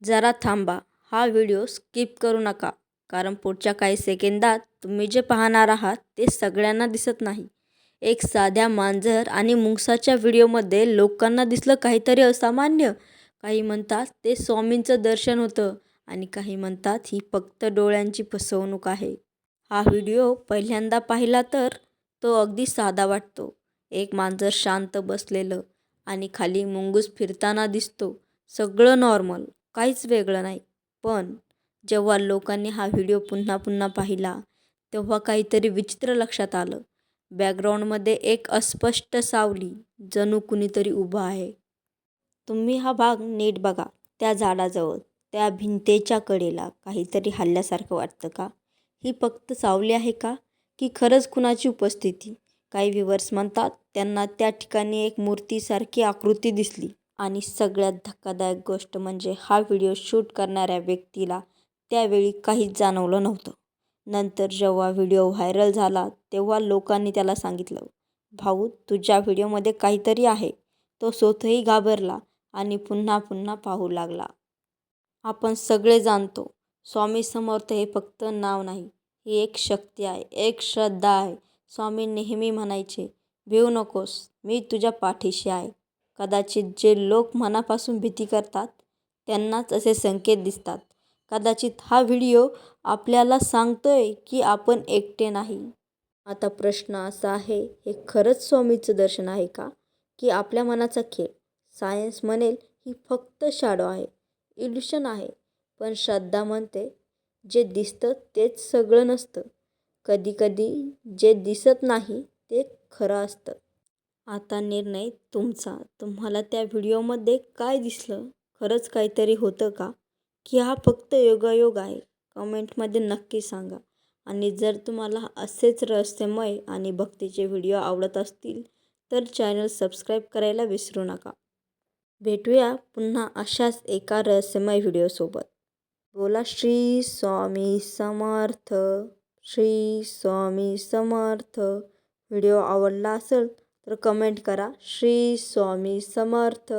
जरा थांबा, हा व्हिडिओ स्किप करू नका, कारण पुढच्या काही सेकंदात तुम्ही जे पाहणार आहात ते सगळ्यांना दिसत नाही. एक साध्या मांजर आणि मुंगसाच्या व्हिडिओमध्ये लोकांना दिसलं काहीतरी असामान्य. काही म्हणतात ते स्वामींचं दर्शन होतं आणि काही म्हणतात ही फक्त डोळ्यांची फसवणूक आहे. हा व्हिडिओ पहिल्यांदा पाहिला तर तो अगदी साधा वाटतो. एक मांजर शांत बसलेलं आणि खाली मुंगूस फिरताना दिसतो. सगळं नॉर्मल, काहीच वेगळं नाही. पण जेव्हा लोकांनी हा व्हिडिओ पुन्हा पुन्हा पाहिला तेव्हा काहीतरी विचित्र लक्षात आलं. बॅकग्राऊंडमध्ये एक अस्पष्ट सावली, जणू कुणीतरी उभं आहे. तुम्ही हा भाग नीट बघा. त्या झाडाजवळ, त्या भिंतीच्या कडेला काहीतरी हलल्यासारखं वाटतं का? ही फक्त सावली आहे का, की खरंच कुणाची उपस्थिती? काही व्ह्यूअर्स म्हणतात त्यांना त्या ठिकाणी एक मूर्तीसारखी आकृती दिसली. आणि सगळ्यात धक्कादायक गोष्ट म्हणजे हा व्हिडिओ शूट करणाऱ्या व्यक्तीला त्यावेळी काहीच जाणवलं नव्हतं. नंतर जेव्हा व्हिडिओ व्हायरल झाला तेव्हा लोकांनी त्याला सांगितलं, भाऊ तुझ्या व्हिडिओमध्ये काहीतरी आहे. तो स्वतःही घाबरला आणि पुन्हा पुन्हा पाहू लागला. आपण सगळे जाणतो, स्वामी समर्थ हे फक्त नाव नाही, ही एक शक्ती आहे, एक श्रद्धा आहे. स्वामी नेहमी म्हणायचे, भिवू नकोस, मी तुझ्या पाठीशी आहे. कदाचित जे लोक मनापासून भीती करतात त्यांनाच असे संकेत दिसतात. कदाचित हा व्हिडिओ आपल्याला सांगतोय की आपण एकटे नाही. आता प्रश्न असा आहे, हे खरंच स्वामीचं दर्शन आहे का, की आपल्या मनाचा खेळ? सायन्स म्हणेल ही फक्त शॅडो आहे, इल्युशन आहे. पण श्रद्धा म्हणते जे दिसतं तेच सगळं नसतं. कधीकधी जे दिसत नाही ते खरं असतं. आता निर्णय तुमचा. तुम्हाला त्या व्हिडिओमध्ये काय दिसलं? खरंच काहीतरी होतं का, की हा फक्त योगायोग आहे? कमेंटमध्ये नक्की सांगा. आणि जर तुम्हाला असेच रहस्यमय आणि भक्तीचे व्हिडिओ आवडत असतील तर चॅनल सबस्क्राईब करायला विसरू नका. भेटूया पुन्हा अशाच एका रहस्यमय व्हिडिओसोबत. बोला श्री स्वामी समर्थ. श्री स्वामी समर्थ. व्हिडिओ आवडला असेल तर कमेंट करा श्री स्वामी समर्थ.